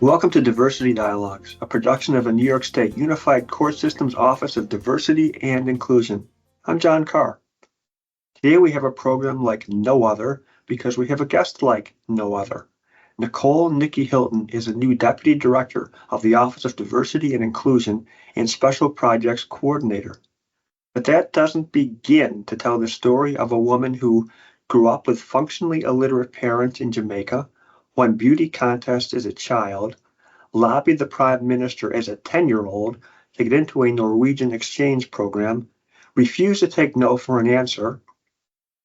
Welcome to Diversity Dialogues, a production of the New York State Unified Court System's Office of Diversity and Inclusion. I'm John Carr. Today we have a program like no other because we have a guest like no other. Nicole Nicky Hylton is a new Deputy Director of the Office of Diversity and Inclusion and Special Projects Coordinator. But that doesn't begin to tell the story of a woman who grew up with functionally illiterate parents in Jamaica, won beauty contests as a child, lobbied the Prime Minister as a 10-year-old to get into a Norwegian exchange program, refused to take no for an answer,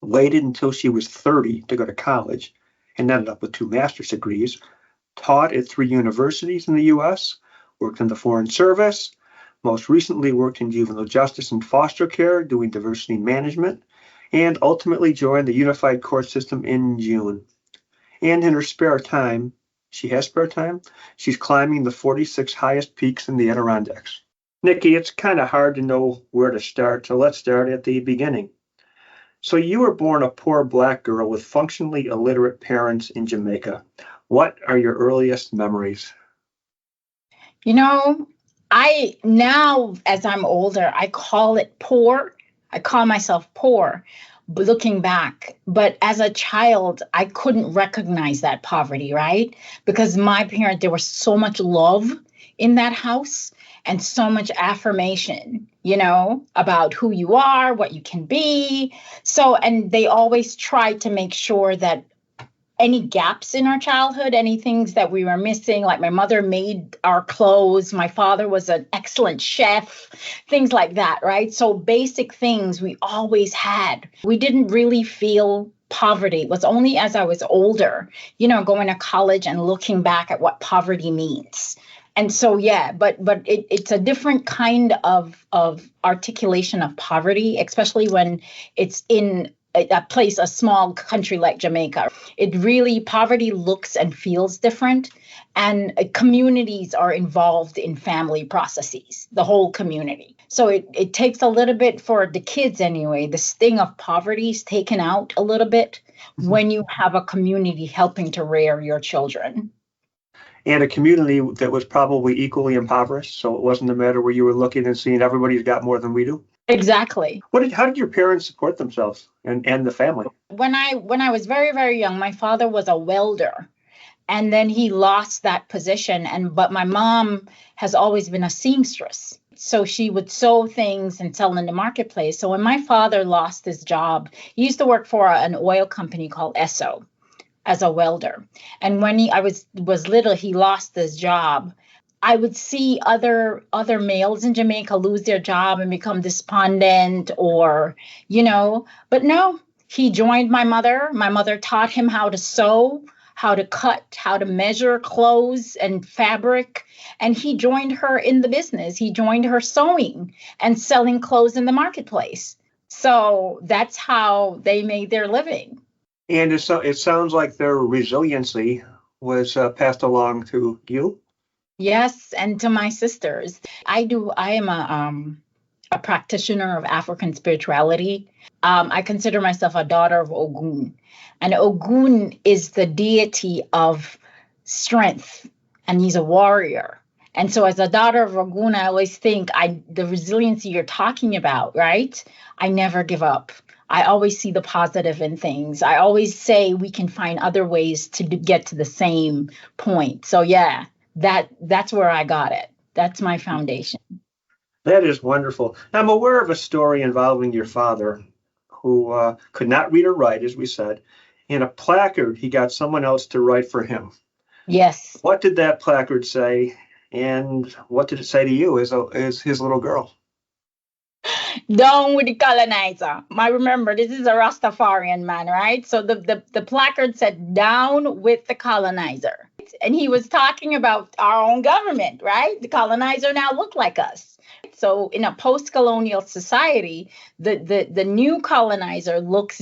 waited until she was 30 to go to college, and ended up with 2 master's degrees, taught at 3 universities in the U.S., worked in the Foreign Service, most recently worked in juvenile justice and foster care doing diversity management, and ultimately joined the Unified Court System in June. And in her spare time, she's climbing the 46 highest peaks in the Adirondacks. Nicky, it's kind of hard to know where to start, so let's start at the beginning. So you were born a poor Black girl with functionally illiterate parents in Jamaica. What are your earliest memories? Now as I'm older, I call it poor. I call myself poor, looking back. But as a child, I couldn't recognize that poverty, right? Because my parents, there was so much love in that house and so much affirmation, about who you are, what you can be. So, and they always tried to make sure that any gaps in our childhood, any things that we were missing, like my mother made our clothes, my father was an excellent chef, things like that, right? So basic things we always had. We didn't really feel poverty. It was only as I was older, going to college and looking back at what poverty means. And so, but it's a different kind of articulation of poverty, especially when it's in a small country like Jamaica. Poverty looks and feels different, and communities are involved in family processes, the whole community. So it takes a little bit for the kids anyway. The sting of poverty is taken out a little bit when you have a community helping to rear your children. And a community that was probably equally impoverished, so it wasn't a matter where you were looking and seeing everybody's got more than we do. Exactly. How did your parents support themselves and the family? When I was very, very young, my father was a welder, and then he lost that position. But my mom has always been a seamstress. So she would sew things and sell in the marketplace. So when my father lost his job, he used to work for an oil company called Esso as a welder. And when I was little, he lost his job. I would see other males in Jamaica lose their job and become despondent but no, he joined my mother. My mother taught him how to sew, how to cut, how to measure clothes and fabric. And he joined her in the business. He joined her sewing and selling clothes in the marketplace. So that's how they made their living. And it sounds like their resiliency was passed along to you. Yes, and to my sisters. I am a practitioner of African spirituality. I consider myself a daughter of Ogun. And Ogun is the deity of strength, and he's a warrior. And so as a daughter of Ogun, I always think the resiliency you're talking about, right? I never give up. I always see the positive in things. I always say we can find other ways to get to the same point. So that's where I got it. That's my foundation. That is wonderful. I'm aware of a story involving your father who could not read or write, as we said, and a placard he got someone else to write for him. Yes. What did that placard say, and what did it say to you as his little girl? Down with the colonizer. I remember this is a Rastafarian man, right? So the placard said, down with the colonizer. And he was talking about our own government, right? The colonizer now looked like us. So in a post-colonial society, the new colonizer looks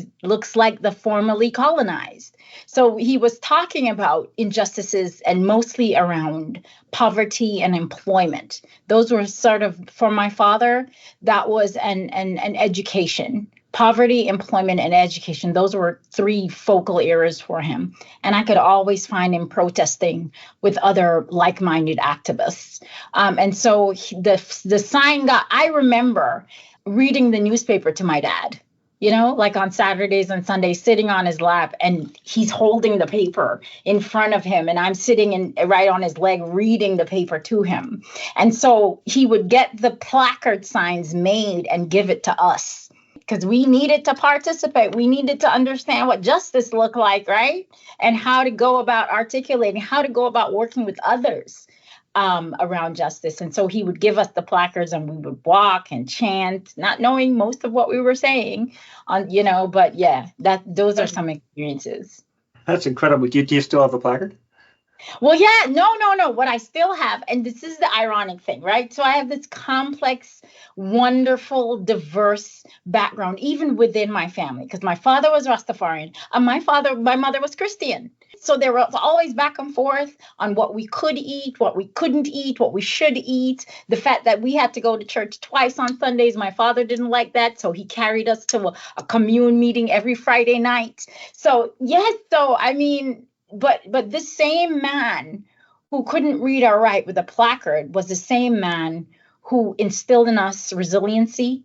like the formerly colonized. So he was talking about injustices and mostly around poverty and employment. Those were sort of, for my father, that was an education Poverty, employment, and education, those were three focal areas for him. And I could always find him protesting with other like-minded activists. And so the sign I remember reading the newspaper to my dad, like on Saturdays and Sundays, sitting on his lap, and he's holding the paper in front of him, and I'm sitting right on his leg reading the paper to him. And so he would get the placard signs made and give it to us, because we needed to participate. We needed to understand what justice looked like, right? And how to go about articulating, how to go about working with others around justice. And so he would give us the placards, and we would walk and chant, not knowing most of what we were saying, but yeah, those are some experiences. That's incredible. Do you still have the placard? Well, yeah, no. What I still have, and this is the ironic thing, right? So I have this complex, wonderful, diverse background, even within my family, because my father was Rastafarian and my mother was Christian. So there was always back and forth on what we could eat, what we couldn't eat, what we should eat. The fact that we had to go to church twice on Sundays, my father didn't like that. So he carried us to a commune meeting every Friday night. So yes, but this same man who couldn't read or write with a placard was the same man who instilled in us resiliency,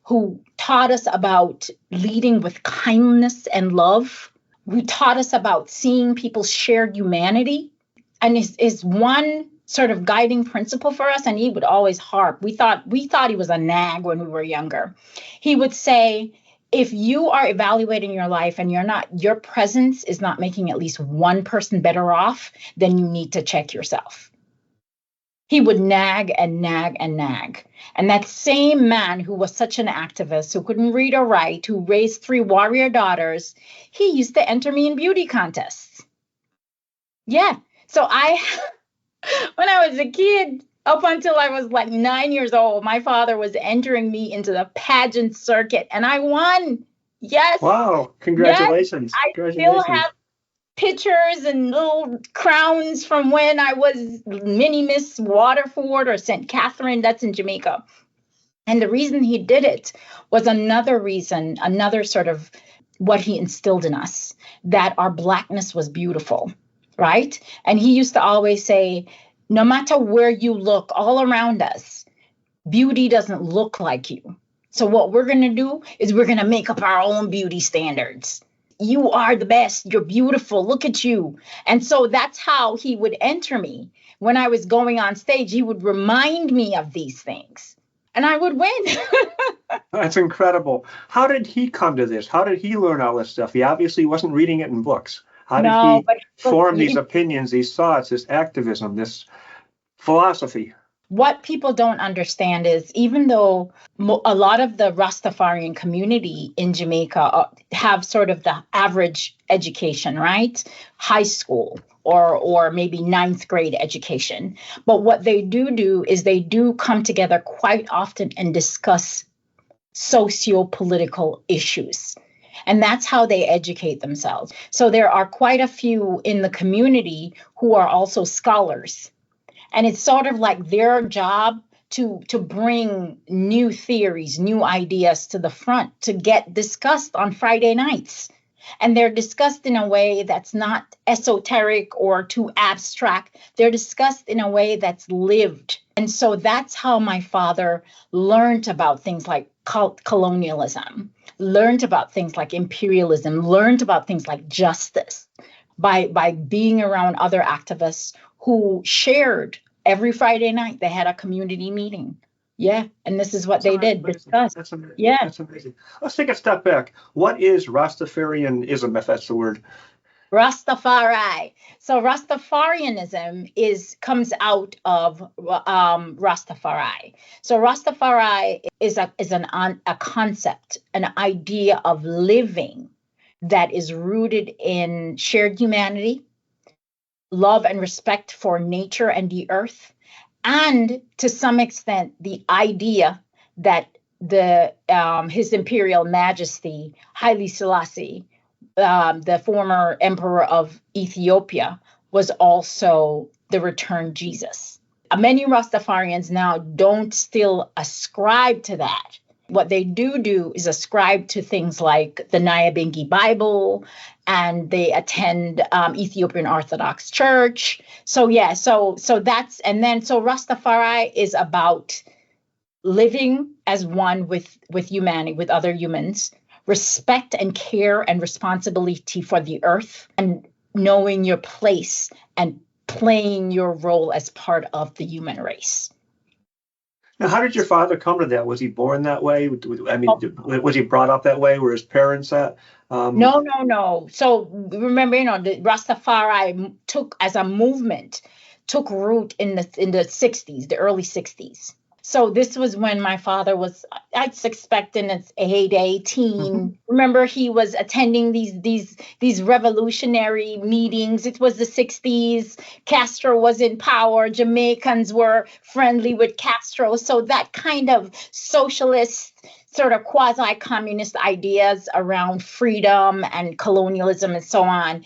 who taught us about leading with kindness and love, who taught us about seeing people's shared humanity, and is one sort of guiding principle for us. And he would always harp. We thought he was a nag when we were younger. He would say, if you are evaluating your life and your presence is not making at least one person better off, then you need to check yourself. He would nag and nag and nag. And that same man who was such an activist, who couldn't read or write, who raised 3 warrior daughters, he used to enter me in beauty contests. Yeah. So when I was a kid, up until I was like 9 years old, my father was entering me into the pageant circuit, and I won. Yes. Wow. Congratulations. Yes. Congratulations. Still have pictures and little crowns from when I was Mini Miss Waterford or St. Catherine. That's in Jamaica. And the reason he did it was another sort of what he instilled in us, that our Blackness was beautiful, right? And he used to always say, no matter where you look all around us, beauty doesn't look like you. So what we're going to do is we're going to make up our own beauty standards. You are the best. You're beautiful. Look at you. And so that's how he would enter me. When I was going on stage, he would remind me of these things, and I would win. That's incredible. How did he come to this? How did he learn all this stuff? He obviously wasn't reading it in books. How did he form these opinions, these thoughts, this activism, this philosophy? What people don't understand is, even though a lot of the Rastafarian community in Jamaica have sort of the average education, right? High school or maybe 9th grade education. But what they do is they do come together quite often and discuss socio-political issues. And that's how they educate themselves. So there are quite a few in the community who are also scholars. And it's sort of like their job to bring new theories, new ideas to the front to get discussed on Friday nights. And they're discussed in a way that's not esoteric or too abstract. They're discussed in a way that's lived. And so that's how my father learned about things like colonialism, learned about things like imperialism, learned about things like justice by being around other activists who shared every Friday night. They had a community meeting. Yeah. And this is what they did. Discuss. That's amazing. Yeah. That's amazing. Let's take a step back. What is Rastafarianism, if that's the word? Rastafari. So Rastafarianism comes out of Rastafari. So Rastafari is a concept, an idea of living that is rooted in shared humanity, love and respect for nature and the earth, and to some extent the idea that His Imperial Majesty Haile Selassie, the former emperor of Ethiopia, was also the returned Jesus. Many Rastafarians now don't still ascribe to that, What they do is ascribe to things like the Nyabingi Bible, and they attend Ethiopian Orthodox Church. So yeah, so that's, and then so Rastafari is about living as one with humanity, with other humans, respect and care and responsibility for the earth, and knowing your place and playing your role as part of the human race. Now, how did your father come to that? Was he born that way? I mean, was he brought up that way? Were his parents that? No. So remember, the Rastafari took as a movement, took root in the 60s, the early 60s. So this was when my father was, I suspect, in his heyday, teen. Remember, he was attending these revolutionary meetings. It was the 60s. Castro was in power. Jamaicans were friendly with Castro. So that kind of socialist, sort of quasi-communist ideas around freedom and colonialism and so on.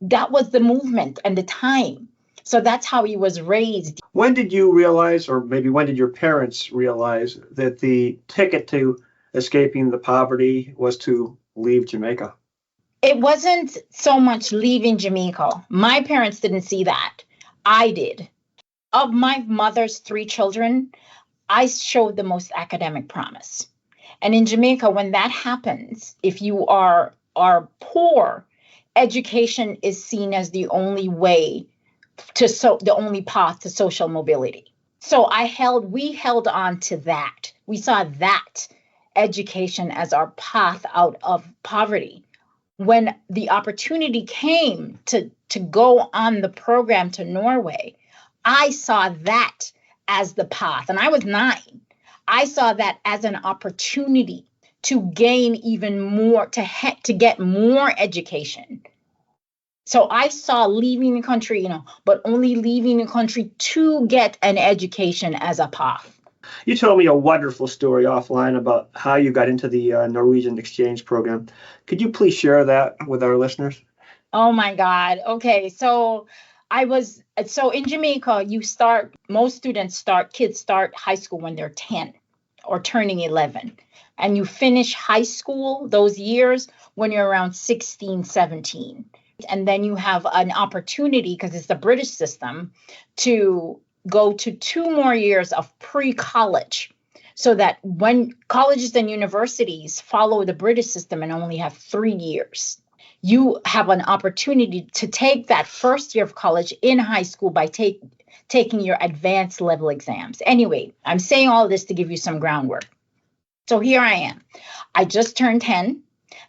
That was the movement and the time. So that's how he was raised. When did you realize, or maybe when did your parents realize, that the ticket to escaping the poverty was to leave Jamaica? It wasn't so much leaving Jamaica. My parents didn't see that. I did. Of my mother's 3 children, I showed the most academic promise. And in Jamaica, when that happens, if you are poor, education is seen as the only way the only path to social mobility. So we held on to that. We saw that education as our path out of poverty. When the opportunity came to go on the program to Norway, I saw that as the path. And I was 9. I saw that as an opportunity to gain even more, to get more education. So I saw leaving the country, but only leaving the country to get an education as a path. You told me a wonderful story offline about how you got into the Norwegian exchange program. Could you please share that with our listeners? Oh my God. Okay. So in Jamaica, kids start high school when they're 10 or turning 11. And you finish high school, those years, when you're around 16, 17. And then you have an opportunity, because it's the British system, to go to 2 more years of pre-college, so that when colleges and universities follow the British system and only have 3 years, you have an opportunity to take that first year of college in high school by taking your advanced level exams. Anyway, I'm saying all this to give you some groundwork. So here I am. I just turned 10.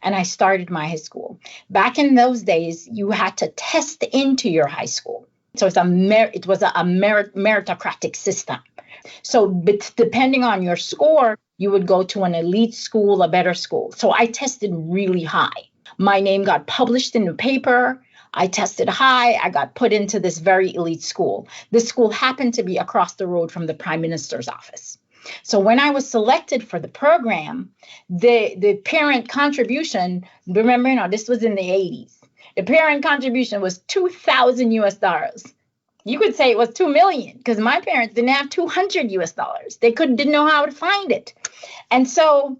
And I started my high school. Back in those days, you had to test into your high school. So it was a meritocratic system. So depending on your score, you would go to an elite school, a better school. So I tested really high. My name got published in the paper. I tested high. I got put into this very elite school. This school happened to be across the road from the Prime Minister's office. So when I was selected for the program, the parent contribution, remember, this was in the 80s. The parent contribution was $2,000. You could say it was 2 million, because my parents didn't have $200. They didn't know how to find it. And so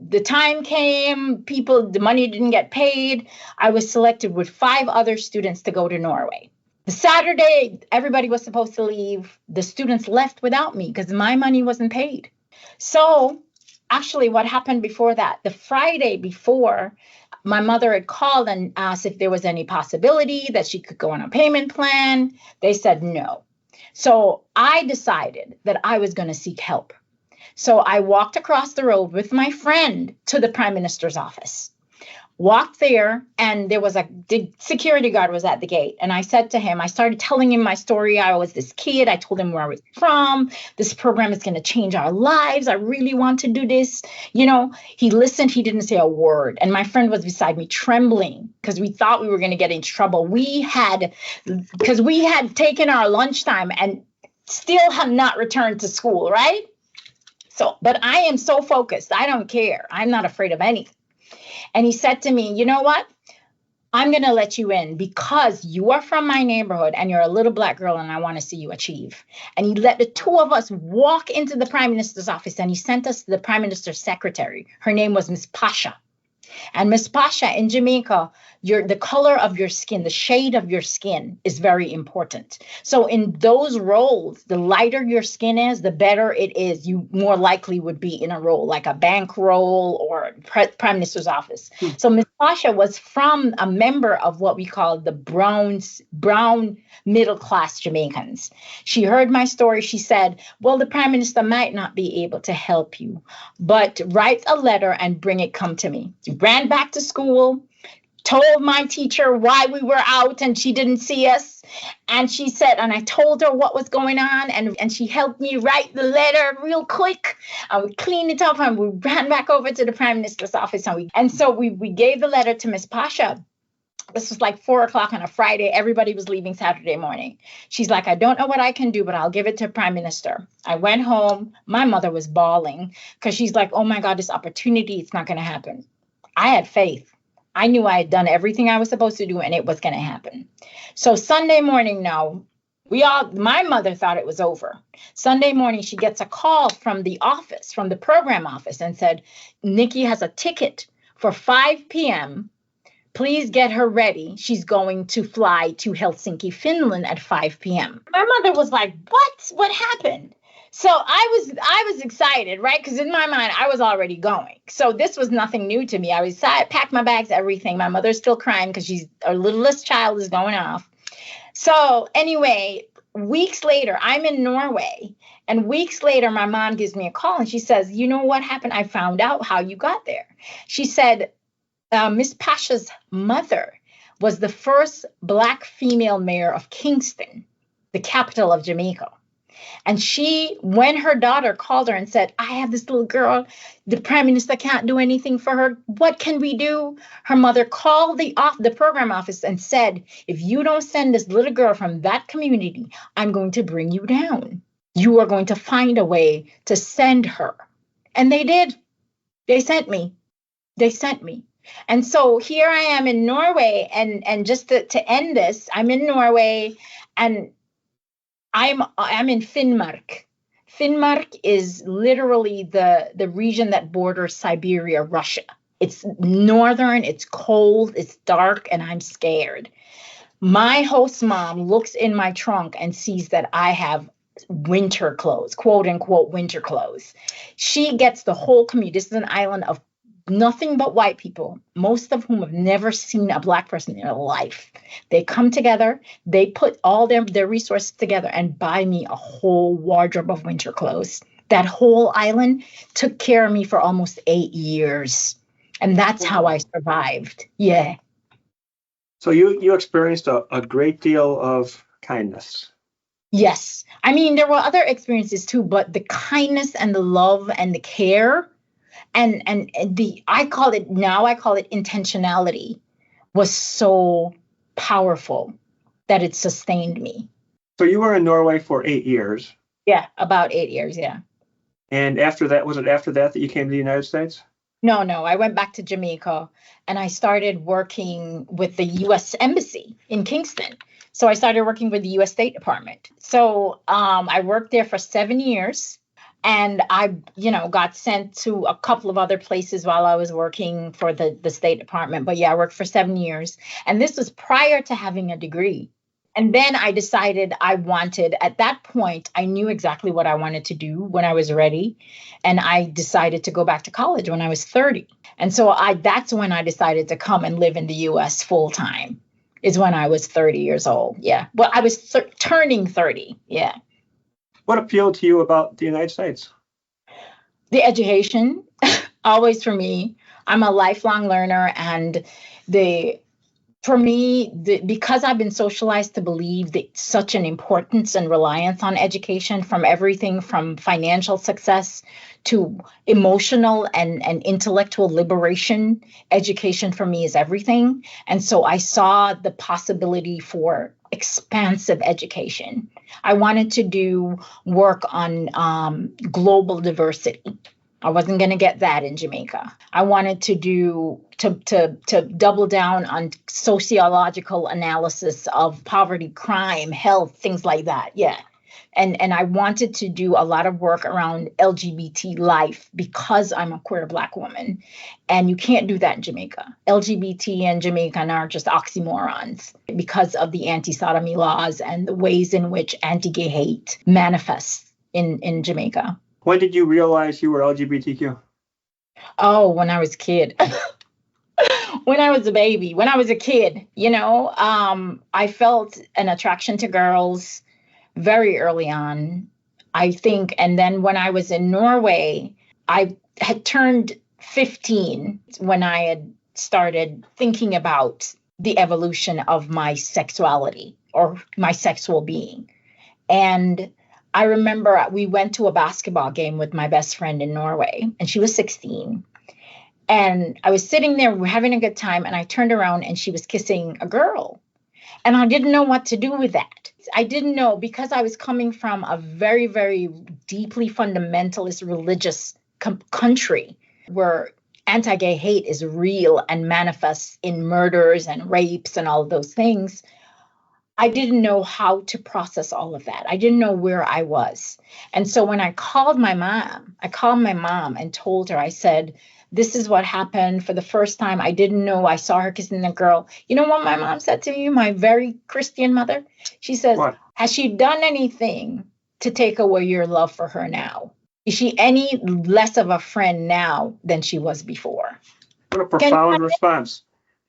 the time came, the money didn't get paid. I was selected with 5 other students to go to Norway. The Saturday, everybody was supposed to leave. The students left without me because my money wasn't paid. So actually what happened before that, the Friday before, my mother had called and asked if there was any possibility that she could go on a payment plan. They said no. So I decided that I was going to seek help. So I walked across the road with my friend to the Prime Minister's office. Walked there, and the security guard was at the gate. And I said to him, I started telling him my story. I was this kid. I told him where I was from. This program is going to change our lives. I really want to do this. He listened. He didn't say a word. And my friend was beside me trembling because we thought we were going to get in trouble. Because we had taken our lunchtime and still have not returned to school, right? So, but I am so focused. I don't care. I'm not afraid of anything. And he said to me, you know what? I'm going to let you in because you are from my neighborhood and you're a little Black girl and I want to see you achieve. And he let the two of us walk into the Prime Minister's office and he sent us to the Prime Minister's secretary. Her name was Miss Pasha. And Miss Pasha, in Jamaica, the color of your skin, the shade of your skin is very important. So in those roles, the lighter your skin is, the better it is. You more likely would be in a role like a bank role or Prime Minister's office. So Miss Pasha was from a member of what we call the brown middle class Jamaicans. She heard my story. She said, well, the Prime Minister might not be able to help you, but write a letter and come to me. Ran back to school, told my teacher why we were out and she didn't see us. And she said, and I told her what was going on and she helped me write the letter real quick. And we cleaned it up and we ran back over to the Prime Minister's office. And so we gave the letter to Miss Pasha. This was like 4:00 on a Friday. Everybody was leaving Saturday morning. She's like, I don't know what I can do, but I'll give it to Prime Minister. I went home. My mother was bawling because she's like, oh my God, this opportunity, it's not going to happen. I had faith. I knew I had done everything I was supposed to do and it was going to happen. So Sunday morning now, my mother thought it was over. Sunday morning, she gets a call from the office, from the program office and said, Nicky has a ticket for 5 p.m. Please get her ready. She's going to fly to Helsinki, Finland at 5 p.m. My mother was like, what? What happened? So I was excited, right? Because in my mind, I was already going. So this was nothing new to me. I packed my bags, everything. My mother's still crying because our littlest child is going off. So anyway, weeks later, I'm in Norway. And weeks later, my mom gives me a call and she says, you know what happened? I found out how you got there. She said, Miss Pasha's mother was the first Black female mayor of Kingston, the capital of Jamaica. And when her daughter called her and said, I have this little girl, the Prime Minister can't do anything for her. What can we do? Her mother called the program office and said, if you don't send this little girl from that community, I'm going to bring you down. You are going to find a way to send her. And they did. They sent me. And so here I am in Norway. And just to end this, I'm in Norway and I'm in Finnmark. Finnmark is literally the region that borders Siberia, Russia. It's northern, it's cold, it's dark, and I'm scared. My host mom looks in my trunk and sees that I have winter clothes, quote unquote winter clothes. She gets the whole community. This is an island of nothing but white people, most of whom have never seen a Black person in their life. They come together, they put all their resources together and buy me a whole wardrobe of winter clothes. That whole island took care of me for almost 8 years. And that's how I survived. Yeah. So you experienced a great deal of kindness. Yes. I mean, there were other experiences too, but the kindness and the love and the care and I call it intentionality was so powerful that it sustained me. So you were in Norway for 8 years. Yeah, about 8 years, yeah. And after that, was it after that you came to the United States? No, I went back to Jamaica and I started working with the U.S. Embassy in Kingston. So I started working with the U.S. State Department. So I worked there for 7 years. And I, got sent to a couple of other places while I was working for the State Department. But yeah, I worked for 7 years. And this was prior to having a degree. And then I decided at that point, I knew exactly what I wanted to do when I was ready. And I decided to go back to college when I was 30. And so that's when I decided to come and live in the U.S. full time, is when I was 30 years old. Yeah. Well, I was turning 30. Yeah. What appealed to you about the United States? The education, always for me. I'm a lifelong learner, and because I've been socialized to believe that such an importance and reliance on education, from everything from financial success to emotional and intellectual liberation, education for me is everything. And so I saw the possibility for expansive education. I wanted to do work on global diversity. I wasn't going to get that in Jamaica. I wanted to double down on sociological analysis of poverty, crime, health, things like that. Yeah. And I wanted to do a lot of work around LGBT life because I'm a queer Black woman. And you can't do that in Jamaica. LGBT and Jamaican are just oxymorons because of the anti-sodomy laws and the ways in which anti-gay hate manifests in Jamaica. When did you realize you were LGBTQ? Oh, when I was a kid. When I was a baby, when I was a kid, I felt an attraction to girls very early on, I think. And then when I was in Norway, I had turned 15 when I had started thinking about the evolution of my sexuality or my sexual being. And I remember we went to a basketball game with my best friend in Norway, and she was 16. And I was sitting there, we're having a good time, and I turned around and she was kissing a girl. And I didn't know what to do with that. I didn't know, because I was coming from a very, very deeply fundamentalist religious country where anti-gay hate is real and manifests in murders and rapes and all of those things. I didn't know how to process all of that. I didn't know where I was. And so when I called my mom and told her, I said, this is what happened for the first time. I didn't know. I saw her kissing the girl. You know what my mom said to me, my very Christian mother? She says, what? Has she done anything to take away your love for her now? Is she any less of a friend now than she was before? What a profound response.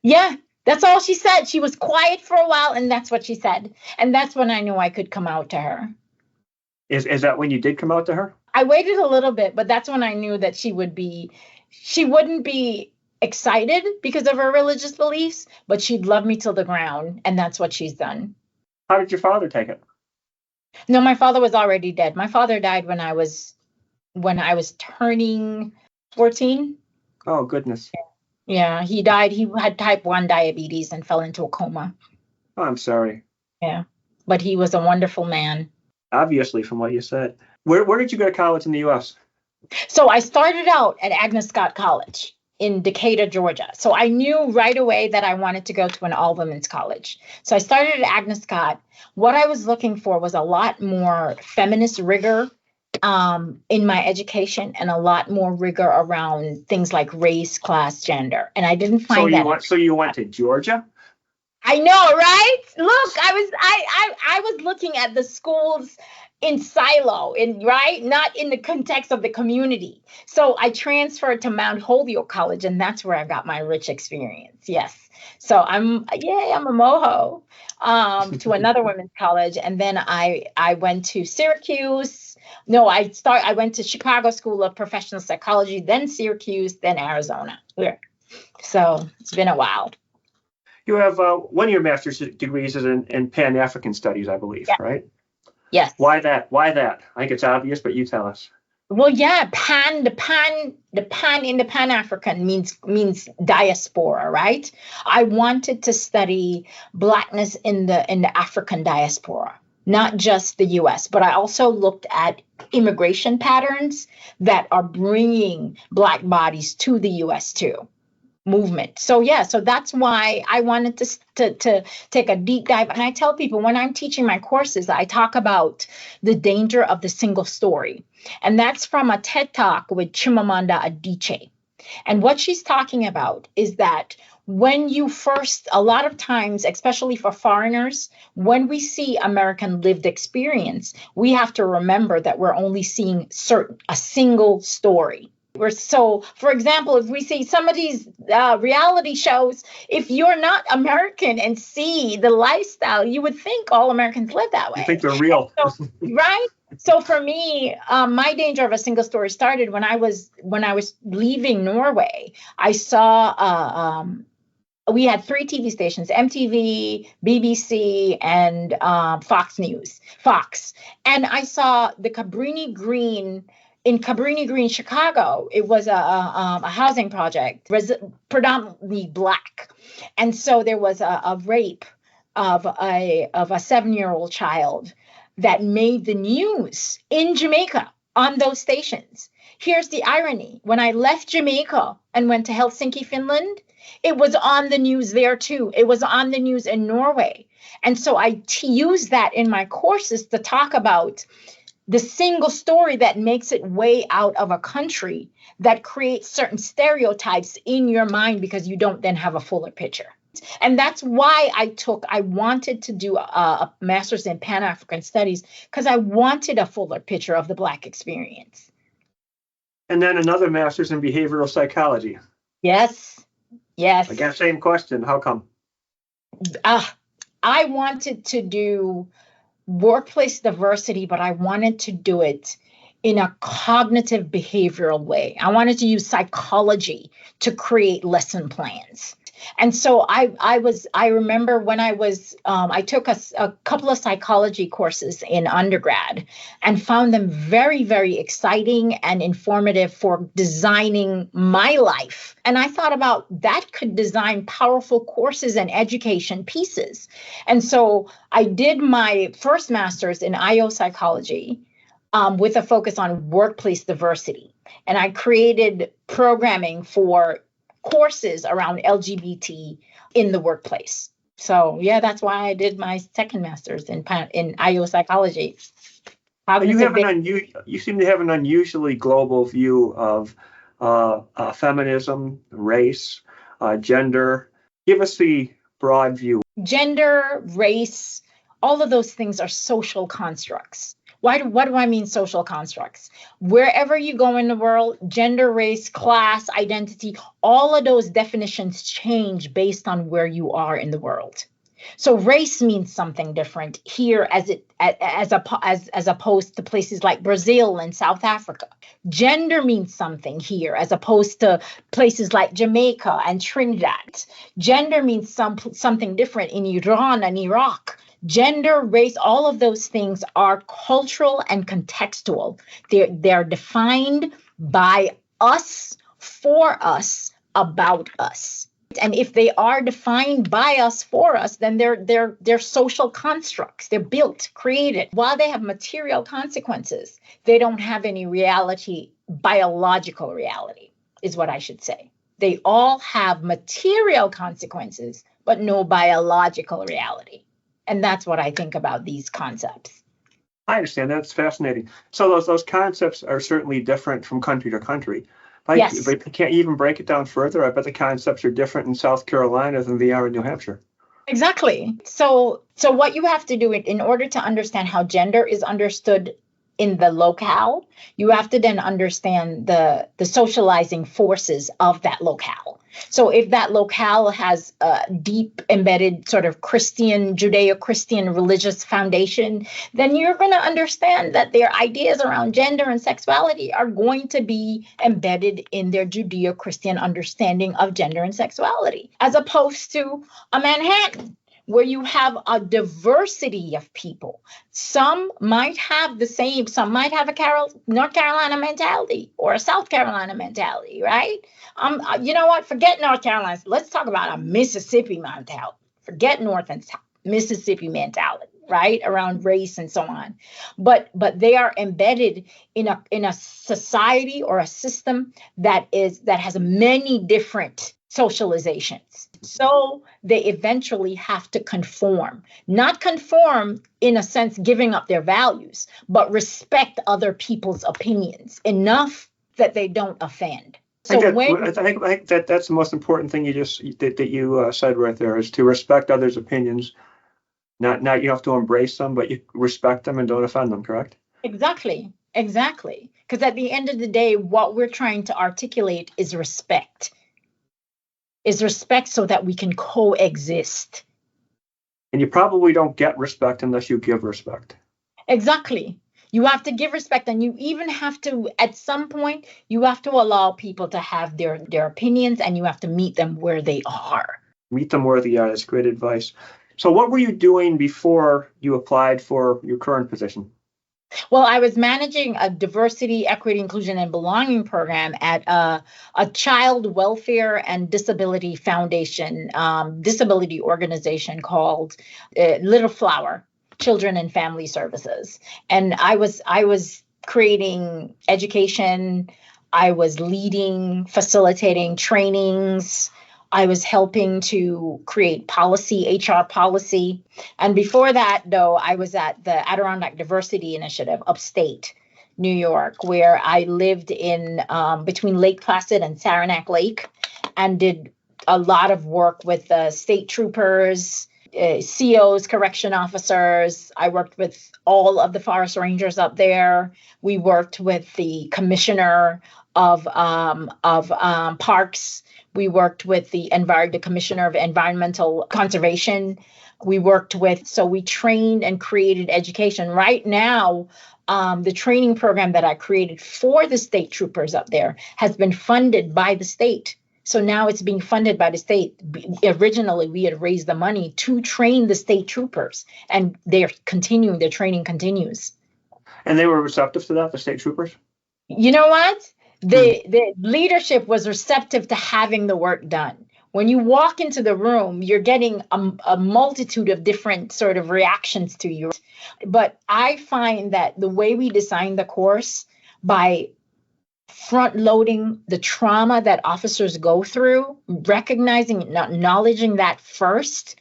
Yeah, that's all she said. She was quiet for a while, and that's what she said. And that's when I knew I could come out to her. Is that when you did come out to her? I waited a little bit, but that's when I knew that she wouldn't be excited because of her religious beliefs, but she'd love me till the ground. And that's what she's done. How did your father take it? No, my father was already dead. My father died when I was turning 14. Oh, goodness. Yeah, he died. He had type 1 diabetes and fell into a coma. Oh, I'm sorry. Yeah, but he was a wonderful man. Obviously, from what you said. Where did you go to college in the U.S.? So I started out at Agnes Scott College in Decatur, Georgia. So I knew right away that I wanted to go to an all-women's college. So I started at Agnes Scott. What I was looking for was a lot more feminist rigor in my education and a lot more rigor around things like race, class, gender. And I didn't find that. So you went to Georgia? I know, right? Look, I was looking at the schools in silo, right? Not in the context of the community. So I transferred to Mount Holyoke College, and that's where I got my rich experience. Yes. So I'm a moho to another women's college. And then I went to Syracuse. No, I went to Chicago School of Professional Psychology, then Syracuse, then Arizona. Yeah. So it's been a while. You have one of your master's degrees is in Pan-African Studies, I believe, yeah. Right? Yes. Why that? I think it's obvious, but you tell us. Well, yeah, the pan in the Pan-African means diaspora, right? I wanted to study Blackness in the African diaspora, not just the U.S., but I also looked at immigration patterns that are bringing Black bodies to the U.S. too. Movement. So that's why I wanted to take a deep dive. And I tell people when I'm teaching my courses, I talk about the danger of the single story. And that's from a TED Talk with Chimamanda Adichie. And what she's talking about is that when you first, a lot of times, especially for foreigners, when we see American lived experience, we have to remember that we're only seeing a single story. So, for example, if we see some of these reality shows, if you're not American and see the lifestyle, you would think all Americans live that way. You think they're real. So, right? So for me, my danger of a single story started when I was leaving Norway. I saw we had 3 TV stations, MTV, BBC, and Fox News. And I saw the Cabrini Green. In Cabrini Green, Chicago, it was a housing project, predominantly Black. And so there was a rape of a 7-year-old child that made the news in Jamaica on those stations. Here's the irony. When I left Jamaica and went to Helsinki, Finland, it was on the news there too. It was on the news in Norway. And so I use that in my courses to talk about the single story that makes it way out of a country that creates certain stereotypes in your mind because you don't then have a fuller picture. And that's why I wanted to do a master's in Pan-African Studies, because I wanted a fuller picture of the Black experience. And then another master's in behavioral psychology. Yes. Again, same question. How come? I wanted to do workplace diversity, but I wanted to do it in a cognitive behavioral way. I wanted to use psychology to create lesson plans. And so I remember when I took a couple of psychology courses in undergrad and found them very, very exciting and informative for designing my life. And I thought about that could design powerful courses and education pieces. And so I did my first master's in IO psychology with a focus on workplace diversity. And I created programming for courses around LGBT in the workplace. So yeah, that's why I did my second master's in IO psychology. You seem to have an unusually global view of feminism, race, gender. Give us the broad view. Gender, race, all of those things are social constructs. What do I mean social constructs? Wherever you go in the world, gender, race, class, identity, all of those definitions change based on where you are in the world. So race means something different here as opposed to places like Brazil and South Africa. Gender means something here as opposed to places like Jamaica and Trinidad. Gender means something different in Iran and Iraq. Gender, race, all of those things are cultural and contextual. They're defined by us, for us, about us. And if they are defined by us, for us, then they're social constructs. They're built, created. While they have material consequences, they don't have any reality, biological reality, is what I should say. They all have material consequences, but no biological reality. And that's what I think about these concepts. I understand. That's fascinating. So those concepts are certainly different from country to country. Yes. But can't you even break it down further? I bet the concepts are different in South Carolina than they are in New Hampshire. Exactly. So what you have to do in order to understand how gender is understood in the locale, you have to then understand the socializing forces of that locale. So if that locale has a deep embedded sort of Judeo-Christian religious foundation, then you're going to understand that their ideas around gender and sexuality are going to be embedded in their Judeo-Christian understanding of gender and sexuality, as opposed to a Manhattan, where you have a diversity of people. Some might have a North Carolina mentality or a South Carolina mentality, right? You know what? Forget North Carolina. Let's talk about a Mississippi mentality. Forget North and South. Mississippi mentality, right? Around race and so on. But they are embedded in a society or a system that has many different socializations. So they eventually have to conform, not conform in a sense, giving up their values, but respect other people's opinions enough that they don't offend. So I think that's the most important thing you said right there, is to respect others' opinions. Not you have to embrace them, but you respect them and don't offend them, correct? Exactly. Because at the end of the day, what we're trying to articulate is respect. So that we can coexist. And you probably don't get respect unless you give respect. Exactly. You have to give respect, and you even have to, at some point, you have to allow people to have their opinions, and you have to meet them where they are. Meet them where they are. That's great advice. So what were you doing before you applied for your current position? Well, I was managing a diversity, equity, inclusion, and belonging program at a child welfare and disability foundation, disability organization called Little Flower Children and Family Services. And I was creating education. I was leading, facilitating trainings. I was helping to create policy, HR policy. And before that, though, I was at the Adirondack Diversity Initiative upstate New York, where I lived in between Lake Placid and Saranac Lake, and did a lot of work with the state troopers, COs, correction officers. I worked with all of the forest rangers up there. We worked with the commissioner of parks. We worked with the commissioner of environmental conservation. So we trained and created education. Right now, the training program that I created for the state troopers up there has been funded by the state. So now it's being funded by the state. Originally, we had raised the money to train the state troopers, and their training continues. And they were receptive to that, the state troopers? You know what? The leadership was receptive to having the work done. When you walk into the room, you're getting a multitude of different sort of reactions to you. But I find that the way we designed the course, by front loading the trauma that officers go through, recognizing, acknowledging that first,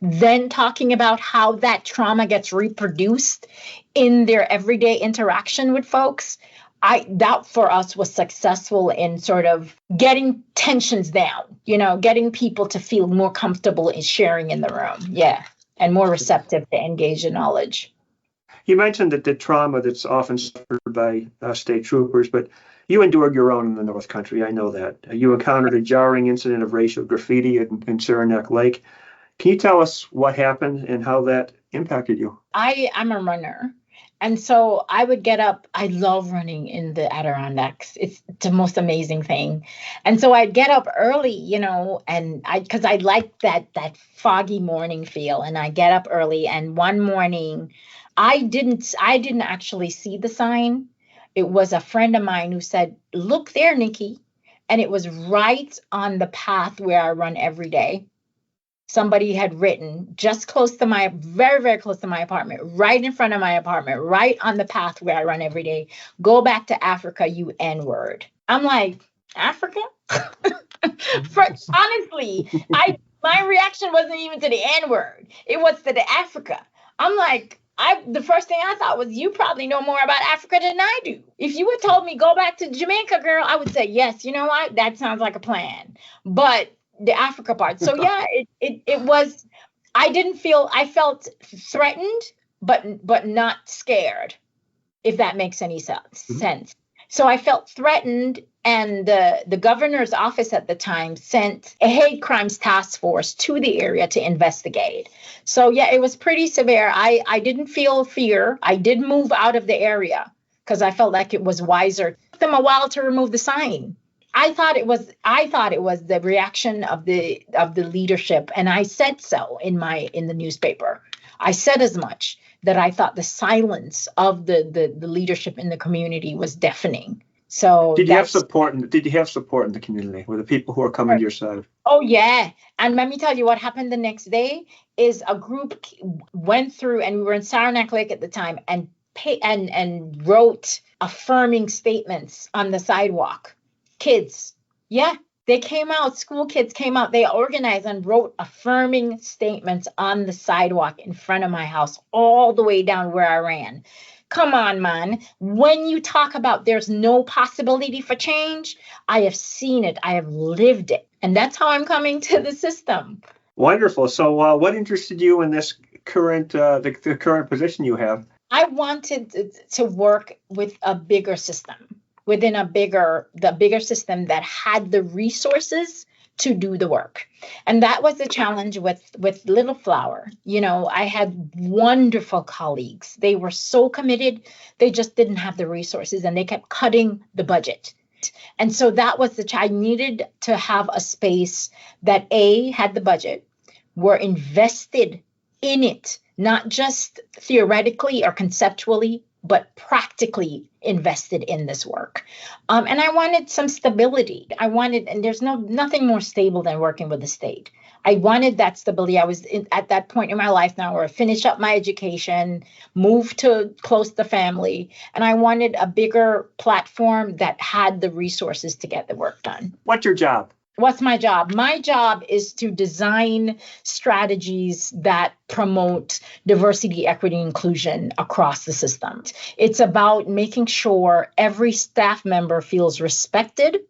then talking about how that trauma gets reproduced in their everyday interaction with folks, that for us was successful in sort of getting tensions down, getting people to feel more comfortable in sharing in the room. Yeah. And more receptive to engage in knowledge. You mentioned that the trauma that's often suffered by state troopers, but you endured your own in the North Country. I know that. You encountered a jarring incident of racial graffiti in Saranac Lake. Can you tell us what happened and how that impacted you? I'm a runner. And so I would get up. I love running in the Adirondacks. It's the most amazing thing. And so I'd get up early, and because I like that foggy morning feel. And I get up early. And one morning, I didn't actually see the sign. It was a friend of mine who said, "Look there, Nicky." And it was right on the path where I run every day. Somebody had written just very, very close to my apartment, right in front of my apartment, right on the path where I run every day. "Go back to Africa, you N-word." I'm like, Africa? Honestly, my reaction wasn't even to the N-word. It was to the Africa. I'm like, the first thing I thought was, you probably know more about Africa than I do. If you had told me go back to Jamaica, girl, I would say, yes, you know what? That sounds like a plan. But the Africa part. So yeah, it was, I felt threatened, but not scared, if that makes any sense. Mm-hmm. So I felt threatened, and the governor's office at the time sent a hate crimes task force to the area to investigate. So yeah, it was pretty severe. I didn't feel fear. I did move out of the area because I felt like it was wiser. It took them a while to remove the sign. I thought it was the reaction of the leadership, and I said so in the newspaper. I said as much, that I thought the silence of the leadership in the community was deafening. So did you have support in the community? Were the people who are coming to your side? Oh yeah. And let me tell you what happened the next day is a group went through, and we were in Saranac Lake at the time, and wrote affirming statements on the sidewalk. Kids. Yeah. They came out, school kids came out, they organized and wrote affirming statements on the sidewalk in front of my house, all the way down where I ran. Come on, man. When you talk about there's no possibility for change, I have seen it. I have lived it. And that's how I'm coming to the system. Wonderful. So what interested you in this current, the current position you have? I wanted to work with a bigger system. Within the bigger system that had the resources to do the work. And that was the challenge with Little Flower. I had wonderful colleagues. They were so committed. They just didn't have the resources, and they kept cutting the budget. And so that was I needed to have a space that had the budget, were invested in it, not just theoretically or conceptually, but practically invested in this work. And I wanted some stability. And there's nothing more stable than working with the state. I wanted that stability. I was at that point in my life now where I finished up my education, moved to close to family, and I wanted a bigger platform that had the resources to get the work done. What's your job? What's my job? My job is to design strategies that promote diversity, equity, inclusion across the system. It's about making sure every staff member feels respected,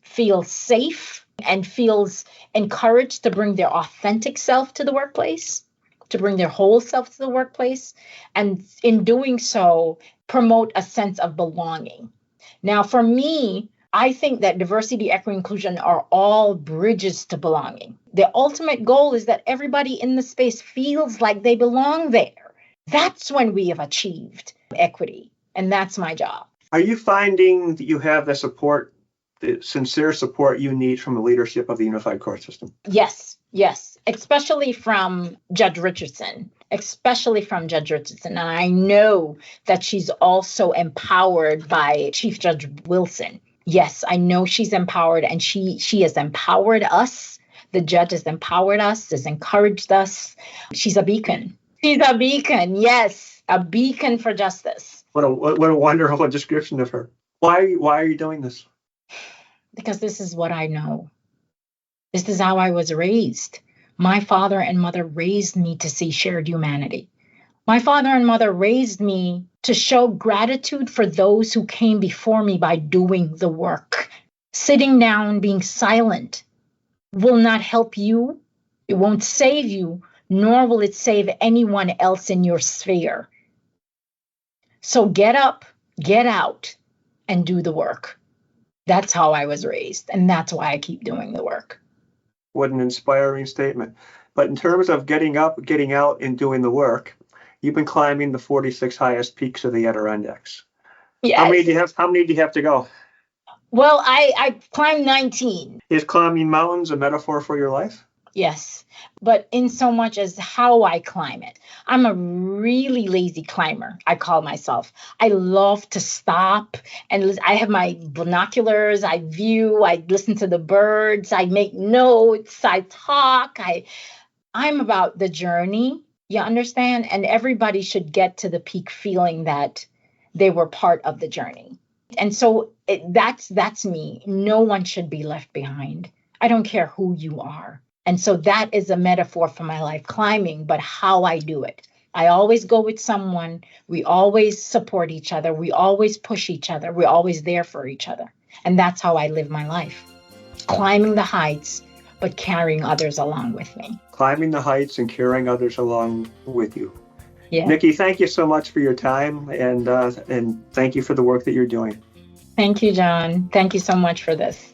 feels safe, and feels encouraged to bring their authentic self to the workplace, to bring their whole self to the workplace, and in doing so, promote a sense of belonging. Now, for me, I think that diversity, equity, inclusion are all bridges to belonging. The ultimate goal is that everybody in the space feels like they belong there. That's when we have achieved equity, and that's my job. Are you finding that you have the support, the sincere support you need from the leadership of the Unified Court System? Yes, especially from Judge Richardson. And I know that she's also empowered by Chief Judge Wilson. Yes, I know she's empowered, and she has empowered us. The judge has empowered us, has encouraged us. She's a beacon. Yes, a beacon for justice. What a wonderful description of her. Why are you doing this? Because this is what I know. This is how I was raised. My father and mother raised me to see shared humanity. My father and mother raised me to show gratitude for those who came before me by doing the work. Sitting down, being silent will not help you. It won't save you, nor will it save anyone else in your sphere. So get up, get out, and do the work. That's how I was raised, and that's why I keep doing the work. What an inspiring statement. But in terms of getting up, getting out, and doing the work, you've been climbing the 46 highest peaks of the Adirondacks. Yes. How many do you have to go? Well, I climbed 19. Is climbing mountains a metaphor for your life? Yes, but in so much as how I climb it. I'm a really lazy climber, I call myself. I love to stop, and I have my binoculars, I view, I listen to the birds, I make notes, I talk. I'm about the journey, you understand? And everybody should get to the peak feeling that they were part of the journey. And so that's me. No one should be left behind. I don't care who you are. And so that is a metaphor for my life, climbing, but how I do it. I always go with someone. We always support each other. We always push each other. We're always there for each other. And that's how I live my life. Climbing the heights, but carrying others along with me. Climbing the heights and carrying others along with you. Yeah. Nikki, thank you so much for your time, and thank you for the work that you're doing. Thank you, John. Thank you so much for this.